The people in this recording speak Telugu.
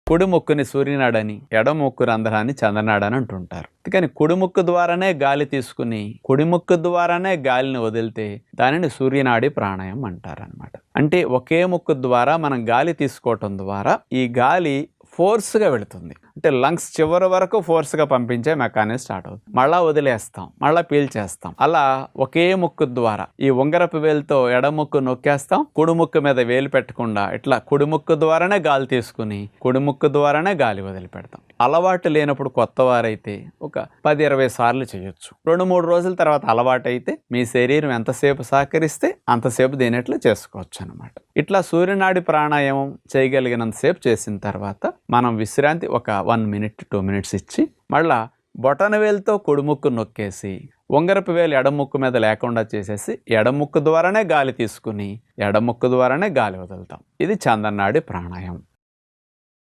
కుడి ముక్కుని సూర్యనాడని, ఎడమ ముక్కు రంధ్రాన్ని చంద్రనాడని అంటుంటారు. కానీ కుడి ముక్కు ద్వారానే గాలి తీసుకుని కుడి ముక్కు ద్వారానే గాలిని వదిలితే దానిని సూర్యనాడి ప్రాణాయామం అంటారనమాట. అంటే ఒకే ముక్కు ద్వారా మనం గాలి తీసుకోవటం ద్వారా ఈ గాలి ఫోర్స్గా వెళుతుంది. అంటే లంగ్స్ చివరి వరకు ఫోర్స్గా పంపించే మెకానిజం స్టార్ట్ అవుతుంది. మళ్ళా వదిలేస్తాం, మళ్ళా పీల్చేస్తాం. అలా ఒకే ముక్కు ద్వారా ఈ ఉంగరపు వేలుతో ఎడ ముక్కు నొక్కేస్తాం, కుడి ముక్కు మీద వేలు పెట్టకుండా ఇట్లా కుడి ముక్కు ద్వారానే గాలి తీసుకుని కుడి ముక్కు ద్వారానే గాలి వదిలిపెడతాం. అలవాటు లేనప్పుడు కొత్త వారైతే ఒక 10-20 సార్లు చేయొచ్చు. 2-3 రోజుల తర్వాత అలవాటు అయితే మీ శరీరం ఎంతసేపు సహకరిస్తే అంతసేపు దీనిట్లో చేసుకోవచ్చు అనమాట. ఇట్లా సూర్యనాడి ప్రాణాయామం చేయగలిగినంతసేపు చేసిన తర్వాత మనం విశ్రాంతి ఒక 1 minute 2 minutes ఇచ్చి మళ్ళా బొటన వేలుతో కుడిముక్కు నొక్కేసి ఉంగరపు వేలు ఎడముక్కు మీద లేకుండా చేసేసి ఎడముక్కు ద్వారానే గాలి తీసుకుని ఎడముక్కు ద్వారానే గాలి వదులుతాం. ఇది చంద్రనాడి ప్రాణాయామం.